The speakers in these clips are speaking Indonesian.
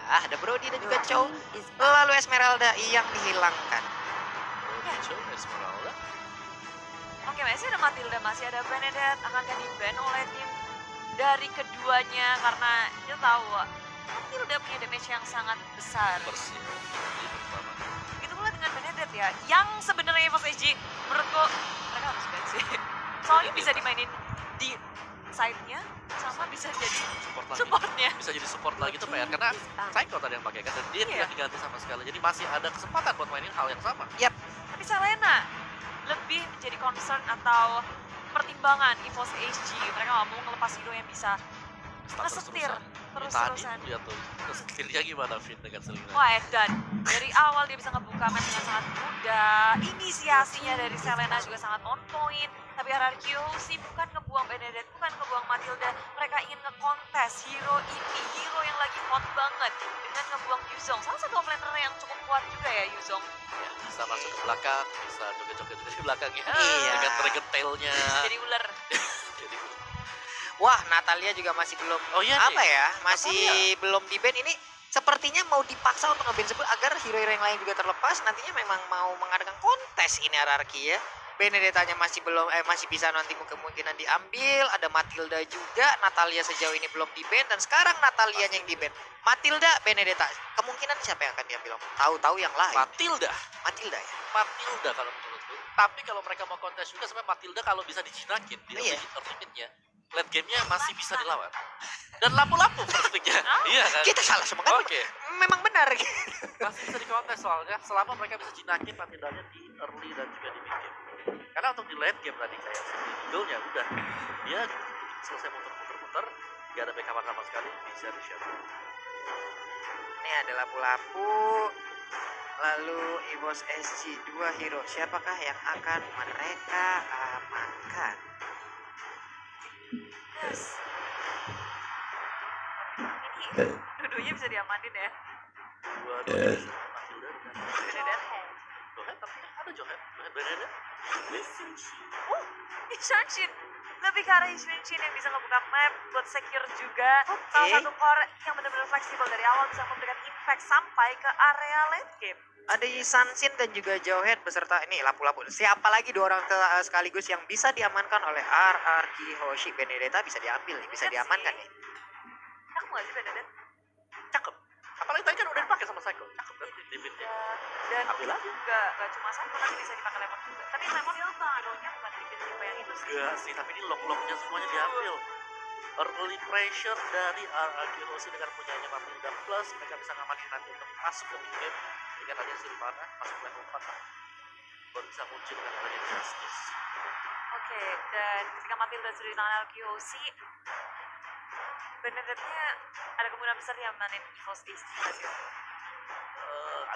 ada Brody dan juga Chow. Lalu Esmeralda yang dihilangkan. Brody, Chow, Esmeralda. Oke, masih ada Matilda, masih ada Benedetta, akankah di-ban oleh tim dari keduanya karena kita tahu Matilda punya damage yang sangat besar. Bersih. Ini pertama. Begitu pula dengan Benedetta ya, yang sebenarnya EVOS SG menurutku mereka harus ban sih. Soalnya bisa dimainin di side-nya sama bisa jadi Support lagi. supportnya. Bisa jadi support lagi tuh PR karena Psycho tadi yang pakai kan dan dia tidak diganti sama sekali. Jadi masih ada kesempatan buat mainin hal yang sama. Tapi Selena lebih menjadi concern atau pertimbangan EVOS SG. Mereka nggak mau ngelepas hero yang bisa ngesetir terus-terusan. Tadi lihat tuh, ngesetirnya gimana Vin dengan Selena. Wah, Edan. Dari awal dia bisa ngebuka match dengan sangat mudah. Inisiasinya dari Selena juga sangat on point. Tapi RRQ sih bukan ngebuang Benedetta, bukan ngebuang Matilda. Mereka ingin ngekontes hero ini, hero yang lagi hot banget. Dengan ngebuang Yuzong. Salah satu offlaner yang cukup kuat juga ya Yuzong. Ya, bisa masuk ke belakang, bisa joget-joget juga di belakangnya. Iya. Dengan dragon tail-nya. Jadi ular. Jadi, Wah, Natalia juga masih belum oh iya apa nih. ya? Masih belum di-ban. Ini sepertinya mau dipaksa untuk nge-ban sebelum agar hero-hero yang lain juga terlepas. Nantinya memang mau mengadakan kontes ini hierarki ya. Benedettanya masih belum masih bisa nanti kemungkinan diambil. Ada Matilda juga. Natalia sejauh ini belum di-ban dan sekarang Natalia yang di-ban. Matilda, Benedetta. Kemungkinan siapa yang akan diambil? Tahu-tahu yang lain. Matilda. Matilda ya. Matilda kalau menurutku. Tapi kalau mereka mau kontes juga sebenarnya Matilda kalau bisa dijinakin di Iya. limitnya. Late game-nya masih bisa dilawan. Dan lapu-lapu perfectnya. Iya kan? Kita salah semua kan? Oke. Memang benar. Masih bisa dikontes soalnya selama mereka bisa jinakin Matildanya di early dan juga di mid game. Karena untuk di late game tadi kayak si Eagle-nya udah dia selesai muter-muter gak ada backup sama sekali bisa di shot. Ini ada lapu-lapu. Lalu EVOS SG 2 hero. Siapakah yang akan mereka amankan? Yes. Ini dua-duanya bisa diamanin ya. Dua-duanya bisa Matilda dengan Benedetta. Johet tapi ada Johet Benedetta. Ishanshin. Lebih ke arah Ishanshin yang bisa ngebuka map buat secure juga. Oke. Salah satu core yang benar-benar fleksibel dari awal bisa memberikan impact sampai ke area late game. Ada Sansin dan juga Johet beserta ini lapu-lapu. Siapa lagi dua orang sekaligus yang bisa diamankan oleh RRQ Hoshi? Benedetta bisa diambil nih, bisa Bener diamankan sih. nih. Cakep gak sih Benedetta? Cakep. Apalagi tadi kan udah dipakai sama Psycho. Cakep kan di midnya. Dan Ambil itu aja. juga gak cuma satu, nanti bisa dipakai lemon juga. Tapi lemon itu taruhnya bukan di tipe yang itu sih. Enggak sih, tapi ini lock-locknya semuanya diambil. Early pressure dari RRQ Hoshi dengan punyanya Matilda plus mereka bisa ngamanin nanti untuk masuk ke mid game. Dengan tadi Silvana masuk ke level 4 lah. Baru bisa muncul dengan adanya Justice. Oke, dan ketika Matilda sudah di tangan LQOC, Benedetta ada kemungkinan besar dia mainin EVOS SG gak sih?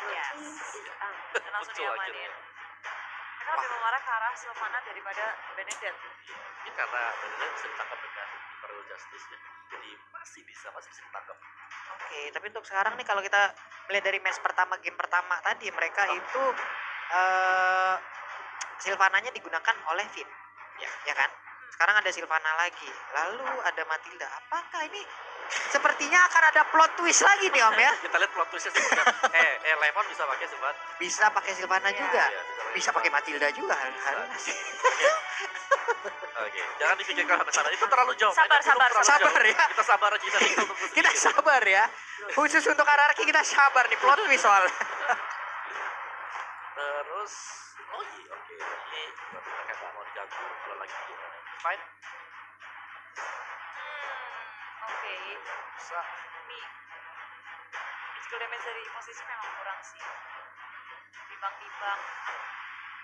Yes. Dan langsung Muncul diamanin. akhirnya. Mereka lebih mengarah ke arah Silvana daripada Benedetta. Ini karena Benedetta bisa ditangkap dengan Imperial Justice ya. Jadi masih bisa ditangkap. Oke, tapi untuk sekarang nih kalau kita melihat dari match pertama, game pertama tadi mereka itu Silvananya digunakan oleh Finn. Ya kan? Sekarang ada Silvana lagi. Lalu ada Matilda. Apakah ini sepertinya akan ada plot twist lagi nih Om ya? Kita lihat plot twistnya seperti apa. Lemon bisa pakai Silvana. Bisa pakai Silvana Iya. juga. Iya, Bisa pakai Matilda juga. Oke, jangan dipikirkan sampai sana. Itu terlalu jauh. Sabar, Itu terlalu sabar, jauh. sabar ya. Kita sabar aja. Kita sabar ya. Khusus untuk hierarki kita sabar nih plot twist soalnya. Terus, oh iya, oke. Ini berarti mereka nggak mau diganggu kalau lagi fine. Oke. Bisa. Ini physical damage dari posisi memang kurang sih. Timbang-timbang.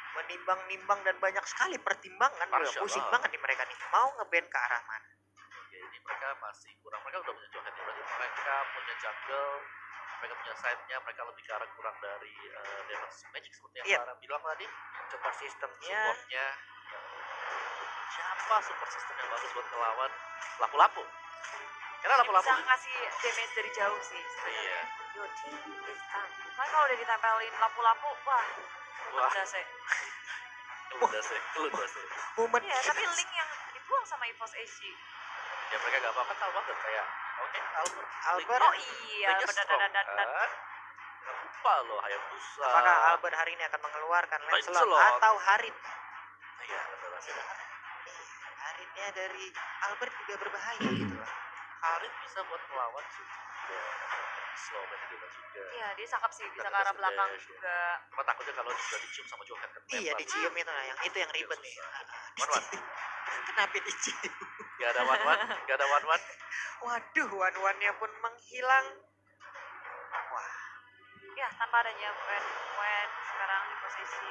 Menimbang-nimbang dan banyak sekali pertimbangan. Masya Pusing Allah. banget nih mereka nih. Mau ngeband ke arah mana? Oke, ini mereka masih kurang. Mereka udah punya Johet, berarti mereka punya jungle, mereka punya side-nya, mereka lebih ke arah kurang dari Demon's Magic seperti yang Iya. Clara bilang tadi. Support sistemnya. Supportnya. Siapa support system yang bagus buat ngelawan lapu-lapu? Karena Ini lapu-lapu. bisa ngasih damage dari jauh sih sebenarnya. Iya. Soalnya kalau udah ditempelin lapu-lapu, wah, Wah. udah sih. Keludas ya, keludas ya. Momen. Iya, tapi link yang dibuang sama EVOS SG. Ya mereka gak apa-apa tahu banget kayak Oke, Albert. Albert. Oh iya, Linknya benar strong, dan kan? Jangan lupa loh, Hayabusa. Apakah Albert hari ini akan mengeluarkan Lancelot Lancelot. atau Harit? Iya, betul. Haritnya dari Albert juga berbahaya gitu loh. Harit bisa buat melawan sih. Slow man juga. Iya, dia cakep sih, bisa Dan ke arah ada belakang dash, juga. Cuma takutnya kalau sudah dicium sama Johan kan. Iya, tembak. dicium itu nah, yang itu yang ribet nih. Wan-wan. Kenapa dicium? Gak ada wan-wan, gak ada wan-wan. Waduh, wan-wannya pun menghilang. Wah, Ya, tanpa adanya when sekarang di posisi.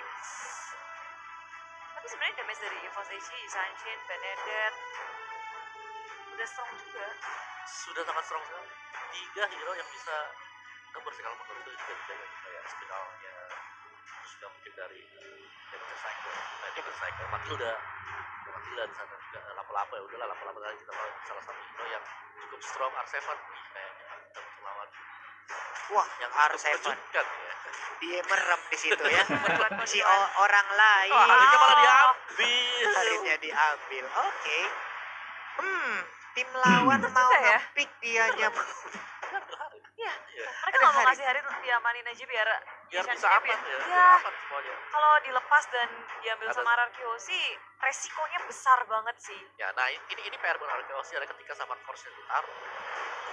Tapi sebenarnya damage dari Evo Seishi, Sanchin, Benedetta udah strong juga. Sudah sangat strong sekali. 3 hero yang bisa ngebersih kalau menurut itu juga kayak spinalnya. Terus juga mungkin dari Demon Cycle, Matilda di sana juga lapa-lapa ya udahlah lapa-lapa tadi kita salah satu hero yang cukup strong R7 kayaknya kita bisa lawan wah, yang R7 mengejutkan ya. dia merem di situ ya. Buat Si Mojuan. orang lain. Wah, hari ini malah Oh. diambil. Akhirnya diambil. Oke. Tim lawan Pantes mau juga ya. nge-pick dianya. Iya, Iya. mereka Ada nggak mau hari. ngasih Harit diamanin aja biar Biar bisa Championship aman ya, Iya, biar aman semuanya. kalau dilepas dan diambil Ada- sama Ararkio sih resikonya besar banget sih. Ya, nah ini PR buat Arkeosi ada ketika sama Force ditaruh.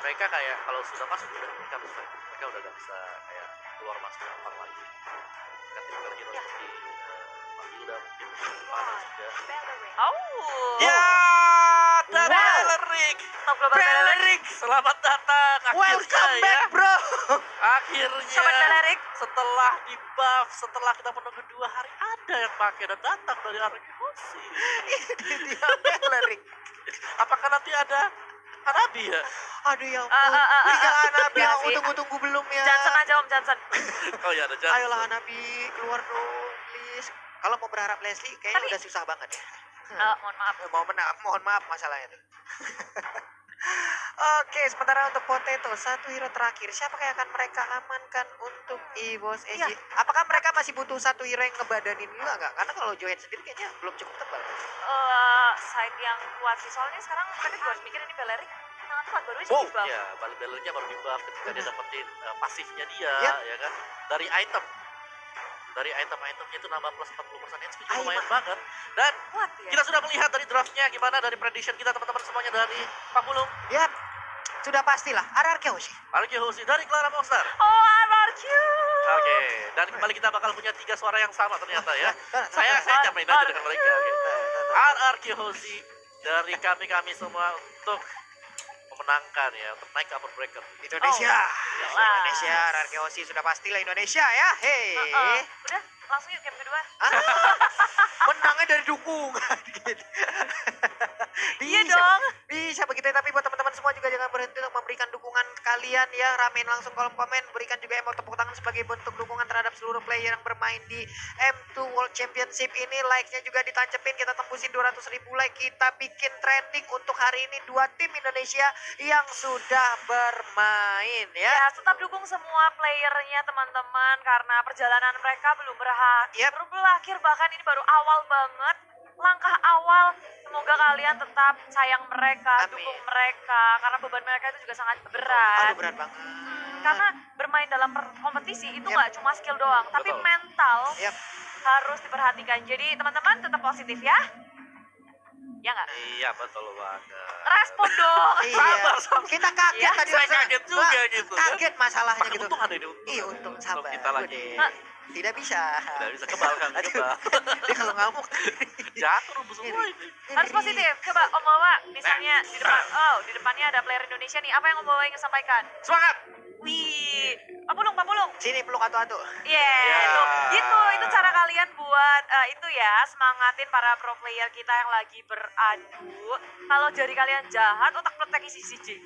Mereka kayak kalau sudah masuk udah mereka harus fight. Mereka udah gak bisa kayak keluar masuk gampang lagi. Kan tinggal hero Ya. seperti Matilda mungkin mana juga. Oh. Ya, dari Wow. Beleric. Top global Beleric. Beleric, Selamat datang akhirnya welcome ya. back bro. Akhirnya Sobat Beleric. setelah di buff, setelah kita menunggu 2 hari ada yang pakai dan datang dari Arkeosi. Dia Beleric. Apakah nanti ada Hanabi ya? Aduh ya ampun. Liga Hanabi Ya yang sih. tunggu-tunggu belum ya. Johnson aja Om Johnson. Oh ya ada Johnson. Ayolah Hanabi keluar dong please. Kalau mau berharap Leslie kayaknya Tapi- udah susah banget ya. Mohon maaf. Mohon maaf masalahnya tuh. Oke, sementara untuk Potato, satu hero terakhir, siapa yang akan mereka amankan untuk EVOS SG? Ya. Apakah mereka masih butuh satu hero yang ngebadanin juga nggak? Karena kalau Joet sendiri kayaknya belum cukup tebal. Side yang kuat sih soalnya sekarang mereka juga harus mikir ini Beleric sangat kuat baru aja Wow. di buff. Ya, balik Bellernya baru di buff ketika dia dapetin pasifnya dia, Ya. ya kan? Dari item. Dari item-itemnya itu nambah plus 40% HP juga Ayo, lumayan Mak. banget. Dan Kuat ya. kita sudah melihat dari draftnya gimana dari prediction kita teman-teman semuanya dari Pak Mulung, Yap, sudah pastilah RRQ sih. Arki Hosi dari Clara Monster. Oh, Ararkio. Oke, dan kembali kita bakal punya 3 suara yang sama ternyata ya. Saya nyamain aja dengan mereka. Oke. RRQ Hosi dari kami semua untuk memenangkan ya, untuk naik ke upper bracket. Indonesia. jelas. Indonesia, RRQ sih sudah pastilah Indonesia ya. Hei. Udah, langsung yuk game kedua. Menangnya dari dukungan gitu. Iya dong. Bisa begitu, tapi buat teman-teman semua juga jangan berhenti untuk memberikan dukungan kalian ya. Ramein langsung kolom komen, berikan juga emote tepuk tangan sebagai bentuk dukungan terhadap seluruh player yang bermain di M2 World Championship ini. Like-nya juga ditancepin, kita tembusin 200.000 like, kita bikin trending untuk hari ini 2 tim Indonesia yang sudah bermain ya. Ya, tetap dukung semua playernya teman-teman karena perjalanan mereka belum berakhir. Yep. Belum berakhir, bahkan ini baru awal banget. Langkah awal, semoga kalian tetap sayang mereka, Amin. dukung mereka karena beban mereka itu juga sangat berat. Aduh berat banget. Karena bermain dalam kompetisi itu Yep. nggak cuma skill doang, tapi Betul. mental Yap. harus diperhatikan. Jadi teman-teman tetap positif ya. Ya nggak? Iya, betul banget. Respon dong. Iya. Sabar, sabar. Kita kaget Iya, tadi. saya langsung. kaget juga Wah, gitu, kan. Kaget masalahnya Pakai gitu. untung ada ini untung. Iya untung sabar. kita lagi. Udah. Tidak bisa. Tidak bisa kebal kan, Aduh. kebal. Dia kalau ngamuk. Jatuh rubuh semua ini. Harus positif. Coba Om Wawa, misalnya di depan, di depannya ada player Indonesia nih. Apa yang Om Wawa ingin sampaikan? Semangat. Wih, Pak Pulung. Sini peluk atu-atu. Yeah, Ya. tuh. Itu cara kalian buat itu ya, semangatin para pro player kita yang lagi beradu. Kalau jari kalian jahat, otak protek isi siji.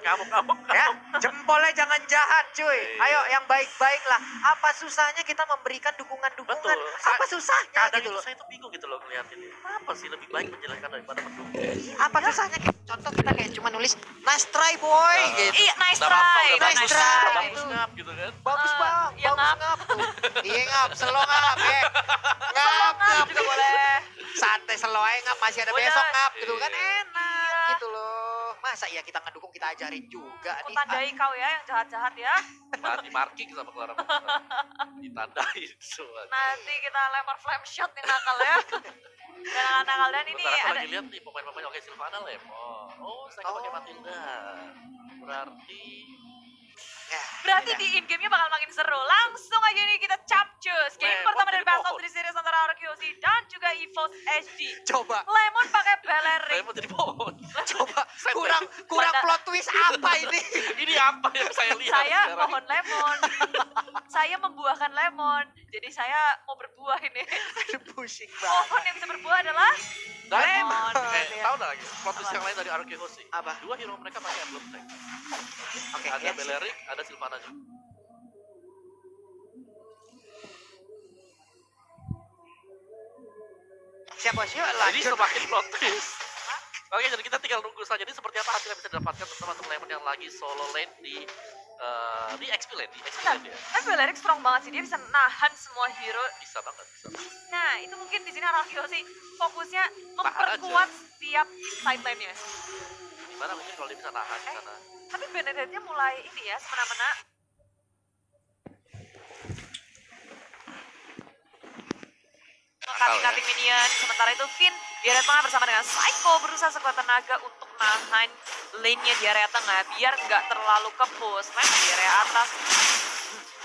Ngamuk. Ya, jempolnya jangan jahat cuy. Iya. Ayo yang baik-baik lah. Apa susahnya kita memberikan dukungan-dukungan? Betul. Apa susahnya Kadang gitu itu loh. saya tuh bingung gitu loh ngeliatin ini. Apa sih lebih baik menjelaskan daripada mendukung? Apa susahnya? Contoh kita kayak cuma nulis nice try boy gitu. Iya, nice Udah apa, try. udah nice bagus, try. udah bagus ngap gitu kan. Bagus Ah, bang, iya, bagus ngap. ngap tuh. Iya ngap, slow ngap ya. Ngap, ngap juga boleh. Santai slow aja ngap, masih ada Udah. besok ngap gitu kan Iya. enak Iya. gitu loh. masa ya kita ngedukung, kita ajarin juga Aku nih. tandai kau ya yang jahat-jahat ya. Mati marking sama Clara Monster. Ditandain semua. Nanti kita lempar flame shot yang nakal ya. Dan nakal dan ini Sementara aku ada lagi lihat nih pemain-pemain oke Sylvana Lemon. Oh, saya pakai Matilda. Berarti Ya, berarti ini di in game-nya bakal makin seru. Langsung aja nih kita capcus. Game Lemon pertama dari jadi Best of pohon. 3 series antara RQC dan juga EVOS HD. dah. Coba, Lemon pakai Beleric. Lemon jadi pohon. coba kurang Mana- plot twist apa ini? Ini apa yang saya lihat Saya sekarang? pohon lemon. Saya membuahkan lemon. Jadi saya mau berbuah ini. Aduh, pusing Pohon banget. yang bisa berbuah adalah Dan lemon. tahu nggak lagi plot twist yang lain dari RQ Hoshi? Apa? Dua hero mereka pakai emblem tag. Oke, Ada yes. Beleric, ada Sylvana juga. Siap bos, yuk Jadi lanjut. semakin plot twist. Oke, jadi kita tinggal nunggu saja. Ini seperti apa hasil yang bisa didapatkan terutama untuk Lemon yang lagi solo lane di XP lane, Bentar, ya. tapi Beleric strong banget sih. Dia bisa nahan semua hero. Bisa banget, bisa banget. Nah, itu mungkin di sini RQC fokusnya Tahan memperkuat setiap side lane-nya. Gimana mungkin kalau dia bisa nahan di sana? Tapi Benedetnya mulai ini ya, semena-mena. Cutting minion. Sementara itu Finn di area tengah bersama dengan Psycho berusaha sekuat tenaga untuk nahan lane-nya di area tengah biar nggak terlalu ke-push. Memang di area atas.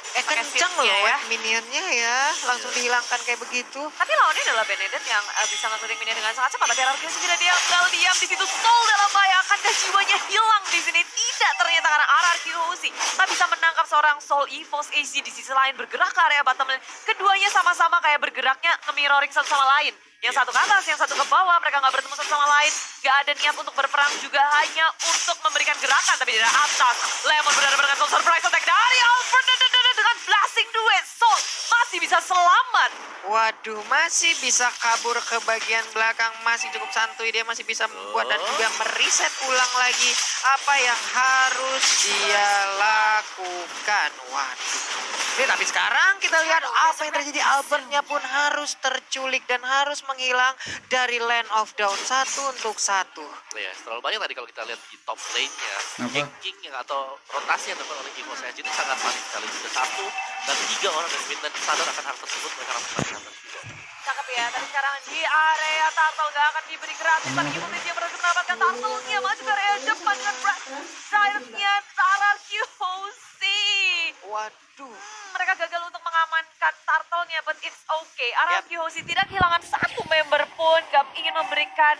Pakai Kenceng shield-nya loh ya. minionnya ya, langsung dihilangkan kayak begitu. Tapi lawannya adalah Benedict yang bisa nge-clearing minion dengan sangat cepat. Tapi RRQ tidak diam di situ. Soul dalam bahaya. Akankah jiwanya hilang di sini? Tidak ternyata karena RRQ Hoshi tak bisa menangkap seorang Soul EVOS AC di sisi lain bergerak ke area bottom lane. Keduanya sama-sama kayak bergeraknya nge-mirroring satu sama lain. Yang satu ke atas, yang satu ke bawah, mereka nggak bertemu satu sama lain. Nggak ada niat untuk berperang juga, hanya untuk memberikan gerakan. Tapi di atas, Lemon benar-benar dengan surprise attack dari Alfred dengan blasting duet. Soul masih bisa selamat. Waduh, masih bisa kabur ke bagian belakang, masih cukup santuy, dia masih bisa membuat dan juga mereset ulang lagi apa yang harus dia lakukan. Waduh. Ini tapi sekarang kita lihat apa yang terjadi, Albertnya pun harus terculik dan harus menghilang dari Land of Dawn 1 untuk 1. Ya, terlalu banyak tadi kalau kita lihat di top lane-nya. Ganking yang atau rotasi yang dilakukan oleh EVOS Edge ini sangat manis sekali. Sudah 1 dan 3 orang dari Midland sadar akan hal tersebut, mereka langsung melakukan juga. Cakep ya, tapi sekarang di area Turtle gak akan diberi gratis. Tapi Kimutis yang berhasil mendapatkan Turtle-nya maju ke area depan dengan Drive-nya RRQ Hoshi. Waduh. Mereka gagal untuk mengamankan Turtle-nya, but it's okay. RRQ Hoshi tidak kehilangan satu member pun, gak ingin memberikan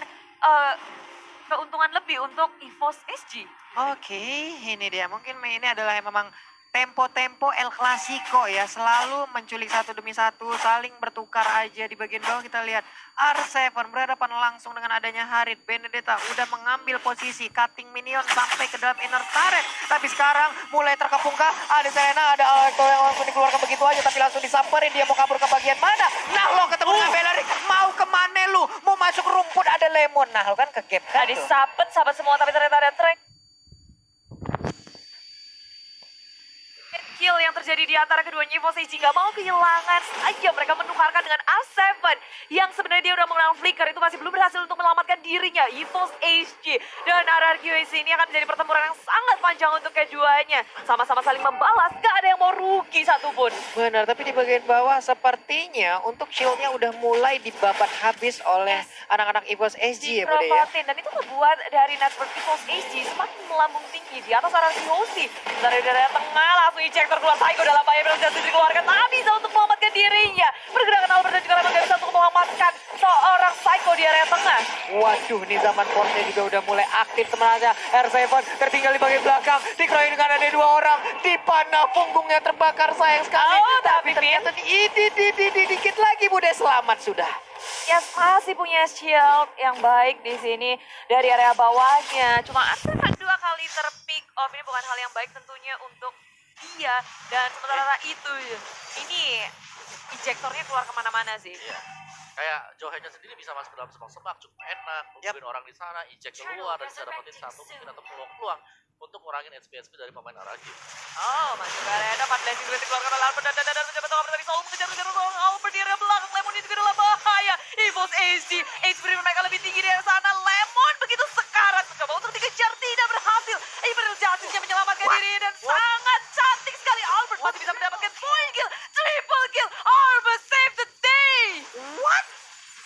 keuntungan lebih untuk EVOS SG. Oke, ini dia. Mungkin ini adalah yang memang tempo-tempo El Clasico ya. Selalu menculik satu demi satu, saling bertukar aja. Di bagian bawah kita lihat R7 berhadapan langsung dengan adanya Harit. Benedetta udah mengambil posisi, cutting minion sampai ke dalam inner turret. Tapi sekarang mulai terkepung-kah? Ada Serena, ada Alto yang langsung dikeluarkan begitu aja. Tapi langsung disamperin, dia mau kabur ke bagian mana? Nah lo ketemu dengan Beleric, mau kemana lu? Mau masuk rumput ada Lemon. Nah lo kan ke gap kan Tadi tuh. sahabat semua, tapi ternyata ada track. Kill yang terjadi di antara keduanya, EVOS SG nggak mau kehilangan saja. Mereka menukarkan dengan A7 yang sebenarnya dia udah mengenal flicker, itu masih belum berhasil untuk menyelamatkan dirinya. EVOS SG dan RRQC ini akan menjadi pertempuran yang sangat panjang untuk keduanya. Sama-sama saling membalas, gak ada yang mau rugi satupun. Benar, tapi di bagian bawah sepertinya untuk shieldnya udah mulai dibabat habis oleh anak-anak EVOS SG ya Bude ya. Dipropotin, dan itu membuat dari network EVOS SG semakin melambung tinggi di atas RRQ Hoshi. Dari daerah tengah langsung ejector keluar Psycho dalam bahaya, berhasil dikeluarkan, tak bisa untuk menyelamatkan dirinya. Pergerakan Albert dan juga Lemon gak bisa untuk menyelamatkan seorang Psycho di area tengah. Waduh, nih zaman Fortnite juga udah mulai aktif sebenarnya. R7 tertinggal di bagian belakang, dikeroyok dengan ada 2 orang. Dipanah punggungnya terbakar, sayang sekali. Oh, tapi tapi ternyata dikit lagi Bude, selamat sudah. Ya masih punya shield yang baik di sini dari area bawahnya. Cuma Artefact 2 kali terpick off, ini bukan hal yang baik tentunya untuk dia. Dan sementara itu, ini ejektornya keluar kemana-mana sih. Iya. Kayak Johannya sendiri bisa masuk ke dalam semak-semak, cukup enak, nungguin orang di sana, eject keluar, dan bisa dapetin satu mungkin atau peluang-peluang untuk ngurangin HP dari pemain RRQ. Oh, masuk ke area depan, blessing duet dikeluarkan oleh Albert dan mencoba Albert tapi selalu mengejar seorang Albert di area belakang. Lemon ini juga dalam bahaya. EVOS SG, HP mereka lebih tinggi dari sana. Lemon begitu sekarat mencoba untuk dikejar, tidak sini dan sangat cantik sekali. Albert masih bisa mendapatkan point kill, triple kill. Albert save the day. What?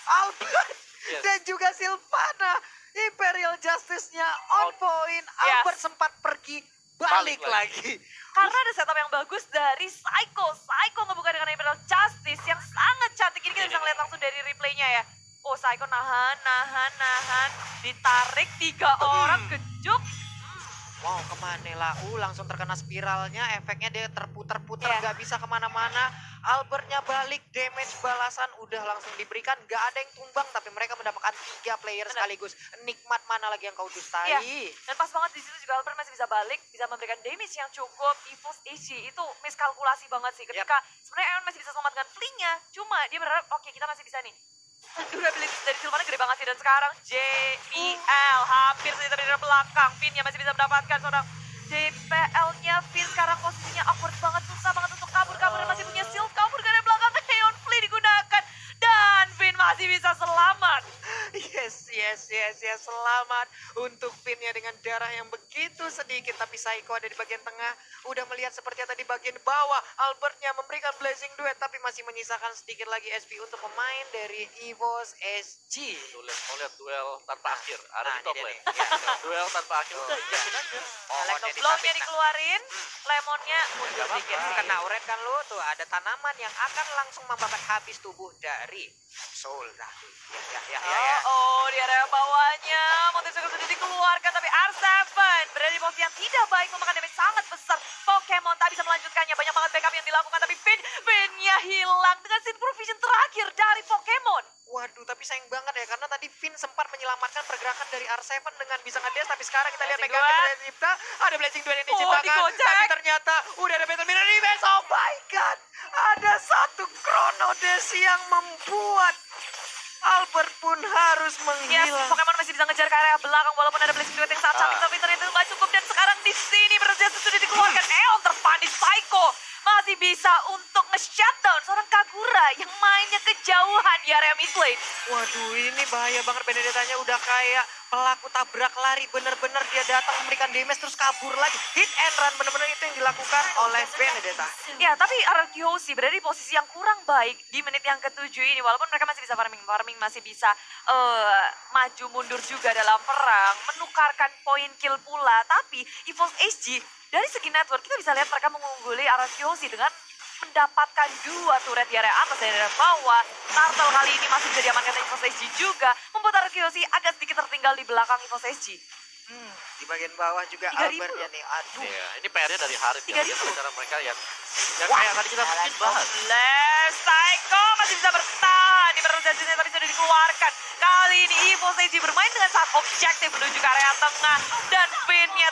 Albert Yes. dan juga Sylvana. Imperial Justice-nya on point. Yes. Albert sempat pergi, balik Balik lagi. Karena ada setup yang bagus dari Psycho. Psycho ngebuka dengan Imperial Justice yang sangat cantik. Ini kita bisa lihat langsung dari replaynya ya. Oh, Psycho nahan. Ditarik 3 orang, kejuk. Wow, kemana lah? Langsung terkena spiralnya, efeknya dia terputar-putar, Iya. nggak bisa kemana-mana. Albertnya balik, damage balasan udah langsung diberikan, nggak ada yang tumbang, tapi mereka mendapatkan 3 player Benar. sekaligus. Nikmat mana lagi yang kau dustai? Iya. Dan pas banget di situ juga Albert masih bisa balik, bisa memberikan damage yang cukup. EVOS AG itu miskalkulasi banget sih. Ketika sebenarnya Aeon masih bisa selamatkan flinknya, cuma dia berharap oke kita masih bisa nih. Durability dari Sylvana gede banget sih, dan sekarang JPL hampir saja dari belakang. Finn masih bisa mendapatkan seorang JPL-nya. Finn sekarang posisinya awkward banget, susah banget untuk kabur dan masih punya shield kabur dari belakang. Aeon Flea digunakan dan Finn masih bisa selamat. Yes, selamat untuk Finn-nya dengan darah yang begitu sedikit, tapi Psycho ada di bagian tengah, udah melihat seperti ada di bagian bawah. Albertnya memberikan blazing duet, tapi masih menyisakan sedikit lagi SP untuk pemain dari EVOS SG. Mau lihat duel tanpa akhir. Ada Nah, di top ini dia lane. nih. Ya, tuh. Duel tanpa akhir. Udah, yakin aja. Pohonnya Electro disabit, Blow-nya nah. dikeluarin, Lemonnya mundur Nggak dikit apa-apa. sih. Kena uret kan lu tuh, ada tanaman yang akan langsung membabat habis tubuh dari Soul tadi. Ya. Oh, di area bawahnya Montezuma sudah dikeluarkan, tapi R7 berada di posisi yang tidak baik, memakan damage sangat besar. Pokemon tak bisa melanjutkannya, banyak banget backup yang dilakukan, tapi Finn-nya hilang dengan Synchro Vision terakhir dari Pokemon. Waduh, tapi sayang banget ya, karena tadi Finn sempat menyelamatkan pergerakan dari R7 dengan bisa ngedes, tapi sekarang kita lihat Blazing Mega Duet. dari Cipta, ada Blazing Duet yang diciptakan, digocek. tapi ternyata udah ada Battle Mirror Reverse. Oh my god, ada satu Chrono Dash yang membuat Albert pun harus Yes, menghilang. Pokemon masih bisa ngejar ke area belakang walaupun ada Blazing Duet yang sangat cantik, tapi ternyata itu nggak cukup. Dan sekarang di sini Berjasa sudah dikeluarkan. Eon terpanis, Psycho masih bisa untuk nge-shutdown seorang Kagura yang mainnya kejauhan di area mid lane. Waduh, ini bahaya banget. Benedetta-nya udah kayak pelaku tabrak lari, bener-bener dia datang memberikan damage terus kabur lagi. Hit and run, bener-bener itu yang dilakukan oleh Benedetta. Ya, tapi Arceus berada di posisi yang kurang baik di menit yang ke-7 ini. Walaupun mereka masih bisa farming masih bisa maju mundur juga dalam perang, menukarkan poin kill pula. Tapi EVOS SG dari segi network kita bisa lihat mereka mengungguli Arceus dengan mendapatkan 2 turret di area atas dan area bawah. Turtle kali ini masih bisa diamankan EVOS SG juga, membuat Arceus agak sedikit tertinggal di belakang EVOS SG. Di bagian bawah juga 3.000 Albert ya nih. Aduh. Iya, ini PR-nya dari Harip ya. 3.000. Lihat cara mereka ya. Yang kayak tadi kita mungkin bahas. Left Psycho masih bisa bertahan di perjalanan tapi sudah dikeluarkan. Kali ini EVOS SG bermain dengan sangat objektif menuju ke area tengah dan Finn-nya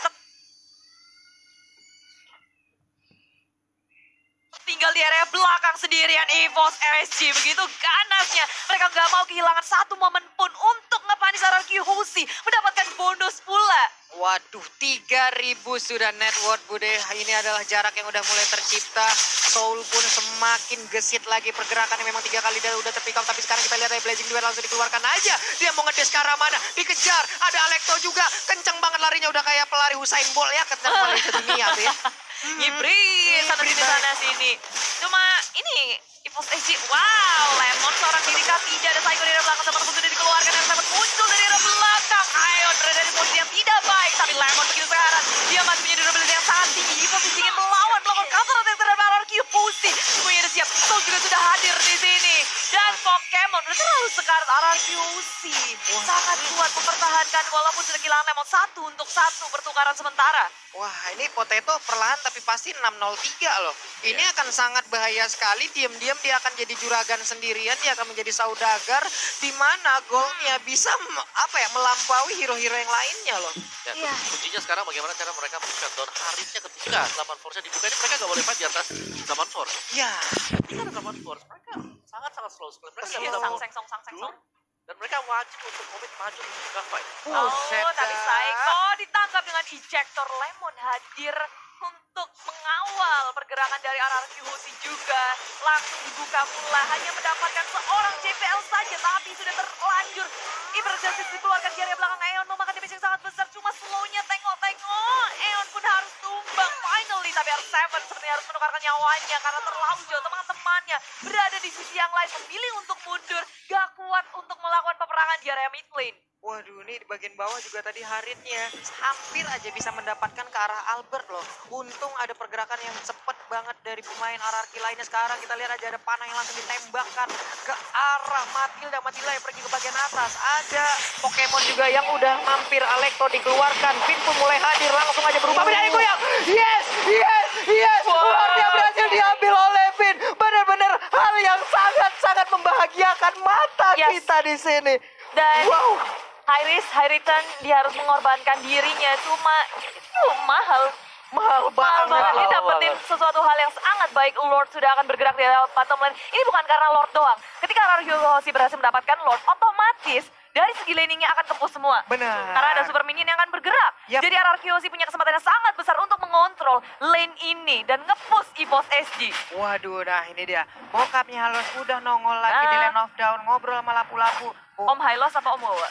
tinggal di area belakang sendirian. EVOS SG begitu ganasnya. Mereka nggak mau kehilangan satu momen pun untuk ngepanis Arceus, mendapatkan bonus pula. Waduh, 3.000 sudah net worth, Bude. Ini adalah jarak yang udah mulai tercipta. Soul pun semakin gesit lagi pergerakannya. Memang 3 kali dia udah terpick up, tapi sekarang kita lihat Blazing Duet langsung dikeluarkan aja. Dia mau ngedes ke arah mana? Dikejar. Ada Alekto juga. Kenceng banget larinya, udah kayak pelari Usain Bolt ya. Kenceng paling sedunia tuh ya. Ngibrit sana sini sana sini. Cuma ini EVOS SG, wow, Lemon seorang diri kah, tidak ada Psycho di belakang, teman-teman sudah dikeluarkan dan Lemon muncul dari belakang. Ion berada di posisi yang tidak baik, tapi Lemon begitu sekarang dia masih punya durability yang sangat tinggi. EVOS SG ingin melawan counter attack terhadap Arceus. Semuanya udah siap, Soul juga sudah hadir di sini. Dan Pokemon udah terlalu sekarat Arceus. Sangat kuat mempertahankan walaupun sudah kehilangan Lemon 1-1 pertukaran sementara. Wah, ini Potato perlahan tapi pasti 6-0-3 loh. Ini akan sangat bahaya sekali. Diam-diam dia akan jadi juragan sendirian. Dia akan menjadi saudagar. Di mana golnya bisa melampaui hero-hero yang lainnya loh. Ya, Iya. kuncinya sekarang bagaimana cara mereka men-shutdown Haripnya ketika 8 force-nya dibuka. Ini mereka nggak boleh fight di atas 8 force. Ya, Ketika ada 8 force, mereka sangat-sangat slow sekali. Mereka nggak Iya, bisa mau sang-seng. dan mereka wajib untuk komit maju ke fight. Buset, Tapi dah. Psycho ditangkap dengan ejector. Lemon hadir untuk mengawal pergerakan dari Arceus juga. Langsung dibuka pula, hanya mendapatkan seorang JPL saja, tapi sudah terlanjur. Emergency dikeluarkan di area belakang. Eon memakan damage yang sangat besar, cuma slownya tengok-tengok. Eon pun harus tumbang. tapi R7 sepertinya harus menukarkan nyawanya karena terlalu jauh teman-temannya berada di sisi yang lain, memilih untuk mundur, gak kuat untuk melakukan peperangan di area mid lane. Waduh, ini di bagian bawah juga tadi Haritnya hampir aja bisa mendapatkan ke arah Albert loh. Untung ada pergerakan yang cepet banget dari pemain RRQ lainnya. Sekarang kita lihat aja ada panah yang langsung ditembakkan ke arah Matilda. Matilda yang pergi ke bagian atas. Ada Pokemon juga yang udah mampir. Alekto dikeluarkan. Pin pun mulai hadir, langsung aja berubah. Beda goyang. Yes, yes, yes. Lordnya berhasil diambil oleh Pin. Benar-benar hal yang sangat-sangat membahagiakan mata kita di sini. Dan wow. high risk, high return, dia harus mengorbankan dirinya. Cuma itu mahal banget. Dia dapetin sesuatu hal yang sangat baik. Lord sudah akan bergerak di dalam bottom lane. Ini bukan karena Lord doang. Ketika RRQ berhasil mendapatkan Lord, otomatis dari segi laningnya akan tepus semua. Benar. Karena ada super minion yang akan bergerak. Yap. Jadi RRQ punya kesempatan yang sangat besar untuk mengontrol lane ini dan nge-push EVOS SG. Waduh, nah ini dia. Bokapnya Halos udah nongol lagi di Lane of Down, ngobrol sama lapu-lapu. Om Hylos apa Om Wawa?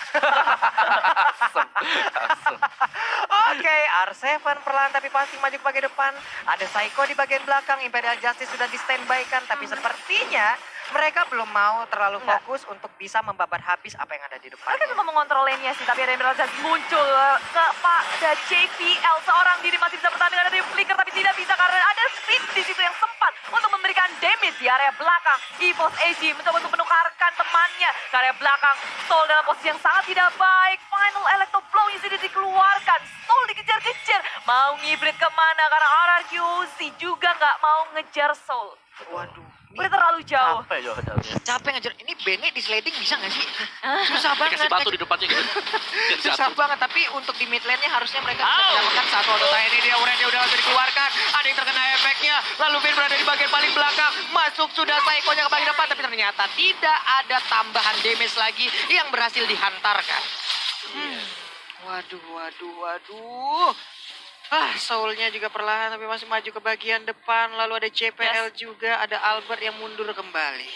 Oke, R7 perlahan tapi pasti maju ke bagian depan. Ada Psycho di bagian belakang, Imperial Justice sudah di standby kan. Tapi sepertinya mereka belum mau terlalu fokus untuk bisa membabat habis apa yang ada di depan. Mereka cuma mengontrol lane-nya sih, tapi ada Emerald Justice muncul kepada JPL. Seorang diri masih bisa bertahan dengan flicker, tapi tidak bisa karena ada Spin di situ yang sempat untuk memberikan damage di area belakang. EVOS AG mencoba untuk menukarkan temannya ke area belakang. Soul dalam posisi yang sangat tidak baik. Final Electro Blow yang sudah dikeluarkan. Soul dikejar-kejar. Mau ngibrit kemana karena RRQC juga nggak mau ngejar Soul. Waduh. Udah terlalu jauh. Capek juga jalannya. Capek ngejar. Ini Bene di sliding bisa nggak sih? Susah banget. Dikasih batu di depannya gitu. Susah banget, tapi untuk di mid lane-nya harusnya mereka bisa mendapatkan satu atau ini dia Urannya udah langsung dikeluarkan. Ada yang terkena efeknya. Lalu Ben berada di bagian paling belakang. Masuk sudah Psycho-nya ke bagian depan, tapi ternyata tidak ada tambahan damage lagi yang berhasil dihantarkan. Waduh. Soul-nya juga perlahan tapi masih maju ke bagian depan. Lalu ada JPL juga, ada Albert yang mundur kembali.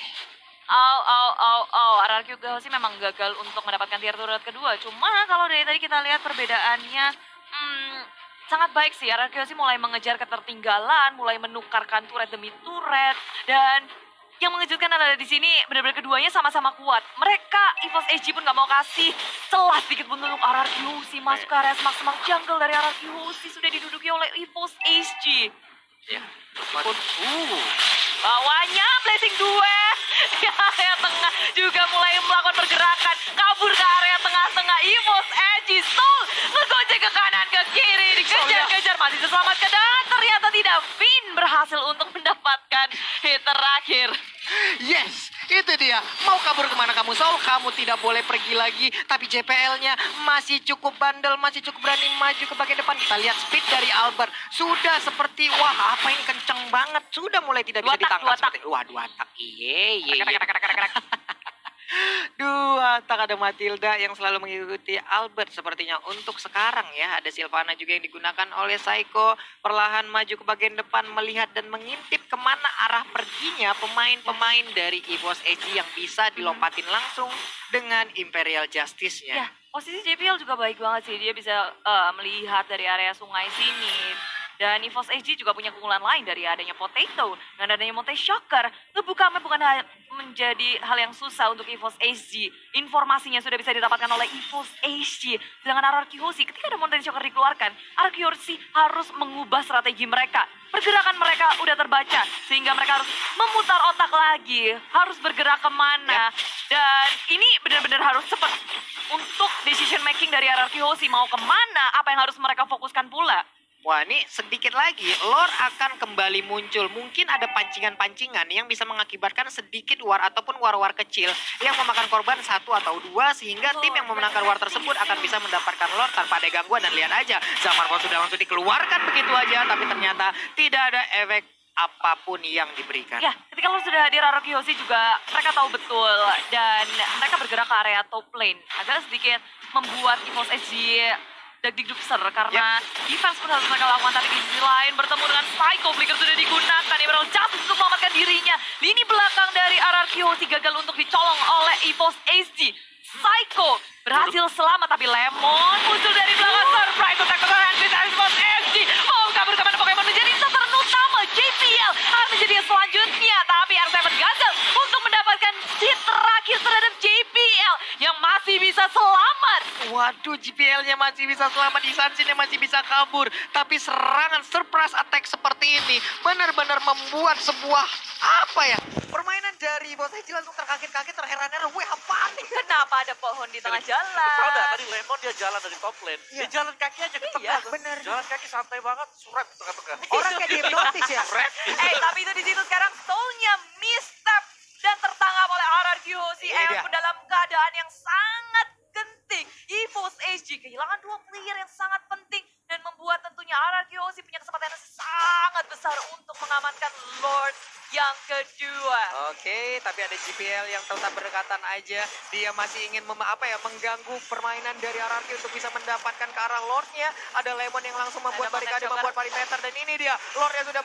RRQ sih memang gagal untuk mendapatkan tier turret kedua. Cuma kalau dari tadi kita lihat perbedaannya sangat baik sih. RRQ sih mulai mengejar ketertinggalan, mulai menukarkan turret demi turret. Dan yang mengejutkan adalah di sini benar-benar keduanya sama-sama kuat. Mereka EVOS AG pun nggak mau kasih celah sedikit pun untuk RRQ masuk ke area semak-semak jungle dari RRQ sudah diduduki oleh EVOS AG. Ya. Bawahnya Blessing Duet di area tengah juga mulai melakukan pergerakan kabur ke area tengah-tengah. EVOS Edge Soul ngegojek ke kanan ke kiri, dikejar-kejar masih diselamatkan dan ternyata tidak. Finn berhasil untuk mendapatkan hit terakhir. Yes, itu dia. Mau kabur kemana kamu Soul? Kamu tidak boleh pergi lagi. Tapi JPL-nya masih cukup bandel, masih cukup berani maju ke bagian depan. Kita lihat speed dari Albert. Sudah seperti, wah apa ini kenceng banget. Sudah mulai tidak bisa ditangkap. Dua tak. Iya. Dua tak ada Matilda yang selalu mengikuti Albert sepertinya untuk sekarang ya. Ada Sylvana juga yang digunakan oleh Psycho. Perlahan maju ke bagian depan melihat dan mengintip kemana arah perginya pemain-pemain dari EVOS AG yang bisa dilompatin langsung dengan Imperial Justice-nya. Ya, posisi JPL juga baik banget sih. Dia bisa melihat dari area sungai sini. Dan EVOS AG juga punya keunggulan lain dari adanya Potato dan adanya Monte Shocker. Ngebuka map bukan menjadi hal yang susah untuk EVOS AG. Informasinya sudah bisa didapatkan oleh EVOS AG. Sedangkan RRQ ketika ada Monte Shocker dikeluarkan, RRQ harus mengubah strategi mereka. Pergerakan mereka udah terbaca sehingga mereka harus memutar otak lagi. Harus bergerak kemana. Dan ini benar-benar harus cepat untuk decision making dari RRQ mau kemana, apa yang harus mereka fokuskan pula. Wah ini sedikit lagi Lord akan kembali muncul. Mungkin ada pancingan-pancingan yang bisa mengakibatkan sedikit war ataupun war-war kecil yang memakan korban satu atau dua. Sehingga tim yang memenangkan war tersebut akan bisa mendapatkan Lord tanpa ada gangguan. Dan lihat aja Zaman Ball sudah langsung dikeluarkan begitu aja. Tapi ternyata tidak ada efek apapun yang diberikan. Ya, ketika lo sudah hadir RRQ juga mereka tahu betul. Dan mereka bergerak ke area top lane. Agak sedikit membuat EVOS SG deg-deg besar karena defense pun harus mereka lakukan. Tapi di sisi lain bertemu dengan Psycho, Flicker sudah digunakan. Emerald Justice untuk menyelamatkan dirinya. Lini belakang dari RRQ gagal untuk dicolong oleh EVOS AG. Psycho berhasil selamat tapi Lemon muncul dari belakang. Surprise attack dari EVOS AG. Mau kabur kemana Pokemon menjadi Waduh, GPL-nya masih bisa selamat, Insansin-nya masih bisa kabur. Tapi serangan surprise attack seperti ini benar-benar membuat sebuah apa ya? Permainan dari Bos Eji langsung terkaget-kaget, terheran-heran. Weh, apaan nih? Kenapa ada pohon di tengah Tahu nggak jalan? tadi Lemon dia jalan dari top lane. Iya. Dia jalan kaki aja ke Iya, tengah. tuh. bener. Jalan kaki santai banget, surat di tengah-tengah. Orang kayak dihipnotis ya. Tapi itu di situ sekarang stone-nya misstep dan tertangkap oleh RRQ Hoshi Iya, dia. dalam keadaan yang sangat genting. EVOS SG kehilangan 2 player yang sangat penting dan membuat tentunya RRQ Hoshi punya kesempatan yang sangat besar untuk mengamankan Lord yang kedua. Oke, tapi ada GPL yang tetap berdekatan aja. Dia masih ingin mengganggu permainan dari RRQ untuk bisa mendapatkan ke arah Lordnya. Ada Lemon yang langsung membuat Ada barikade, Makan membuat perimeter. Dan ini dia, Lordnya sudah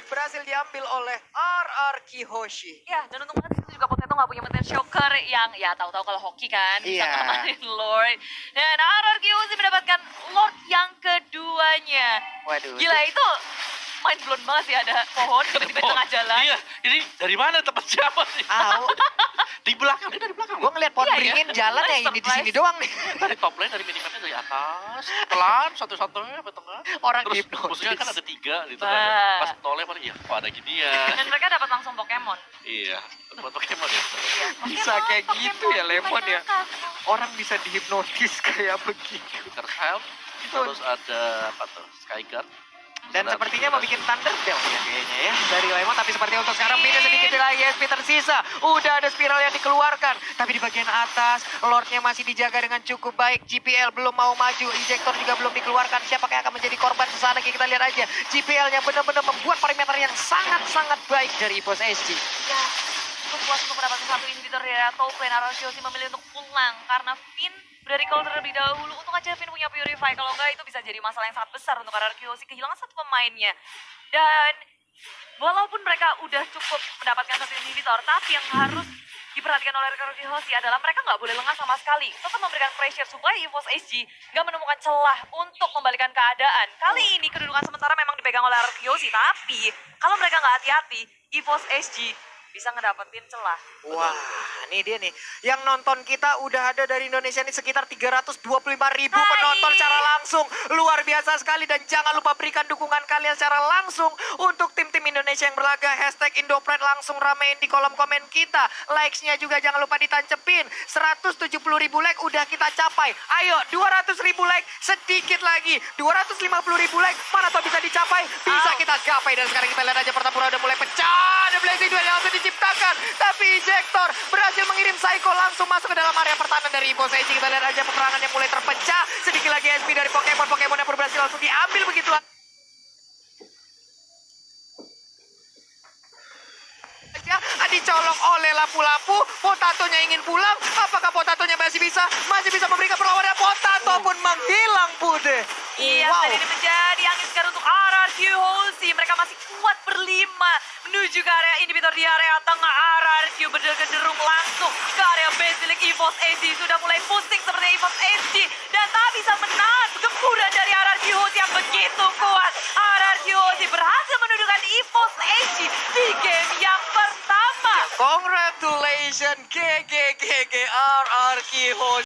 berhasil diambil oleh RRQ Hoshi. Ya, dan untung banget itu juga Potato nggak punya Meteor Shocker yang ya tahu-tahu kalau hoki kan bisa Iya. ngamanin Lord. Dan RRQ Hoshi mendapatkan Lord yang keduanya. Waduh. Gila itu mind blown banget sih ada pohon tiba-tiba di tengah jalan. Iya, ini dari mana tempat siapa nih? Di belakang, dia dari belakang. Gue ngeliat pohon Iya, beringin iya. jalan ya ini di sini Surprise. doang nih. Dari top lane, dari minimapnya dari atas, pelan, satu-satunya sampai tengah. Orang Terus hipnotis. musuhnya kan ada 3 gitu Bah. kan. Pas tolnya pada, iya kok ada gini ya. Dan mereka dapat langsung Pokemon. Iya, buat Pokemon ya. Bisa kayak gitu ya, Lemon ya. Orang bisa dihipnotis kayak begitu. Helm, terus ada apa tuh, Skyguard. Dan Terus ada sepertinya mau bikin Thunderbell ya kayaknya ya dari Lemon. Tapi seperti untuk sekarang Min. pindah sedikit lagi SP tersisa. Udah ada spiral yang dikeluarkan. Tapi di bagian atas Lordnya masih dijaga dengan cukup baik. GPL belum mau maju. Ejector juga belum dikeluarkan. Siapa yang akan menjadi korban kesana kita lihat aja. GPL-nya benar-benar membuat perimeter yang sangat-sangat baik dari EVOS SG. Ya, cukup puas untuk mendapatkan satu inhibitor dari top lane. RRQ Hoshi memilih untuk pulang karena Finn dari call terlebih dahulu. Untung aja Finn punya Purify. Kalau enggak itu bisa jadi masalah yang sangat besar untuk RRQ Hoshi. Kehilangan satu pemainnya. Dan walaupun mereka udah cukup mendapatkan satu inhibitor, tapi yang harus diperhatikan oleh RRQ Hoshi adalah mereka nggak boleh lengah sama sekali. Tetap memberikan pressure supaya EVOS SG nggak menemukan celah untuk membalikan keadaan. Kali ini kedudukan sementara memang dipegang oleh RRQ Hoshi, tapi kalau mereka nggak hati-hati, EVOS SG bisa ngedapetin celah. Wah, ini dia nih. Yang nonton kita udah ada dari Indonesia ini sekitar 325.000 penonton secara langsung. Luar biasa sekali dan jangan lupa berikan dukungan kalian secara langsung untuk tim-tim Indonesia yang berlaga. Hashtag Indopride langsung ramein di kolom komen kita. Likes-nya juga jangan lupa ditancepin. 170.000 like udah kita capai. Ayo 200.000 like sedikit lagi. 250.000 like mana tuh bisa dicapai? Bisa kita gapai dan sekarang kita lihat aja pertempuran udah mulai pecah. Ada blazing duel yang langsung diciptakan. Tapi Ejector berhasil mengirim Psycho langsung masuk ke dalam area pertahanan dari EVOS SG. Kita lihat aja peperangan yang mulai terpecah. Sedikit lagi SP dari Pokemon. Pokemon yang berhasil langsung diambil begitu. Dicolok oleh lapu-lapu. Potatonya ingin pulang. Apakah Potatonya masih bisa memberikan perlawanan? Potato pun menghilang, Bude. Iya, Wow. dan ini menjadi angin segar untuk RRQ Hoshi. Mereka masih kuat berlima menuju ke area inhibitor di area tengah. RRQ bergenderung langsung ke area Basilic. EVOS SG sudah mulai pusing seperti EVOS SG dan tak bisa menahan gempuran dari RRQ Hoshi yang begitu kuat. RRQ Hoshi berhasil menundukkan EVOS SG di game yang pertama. Congratulations, GG RRQ Hoshi.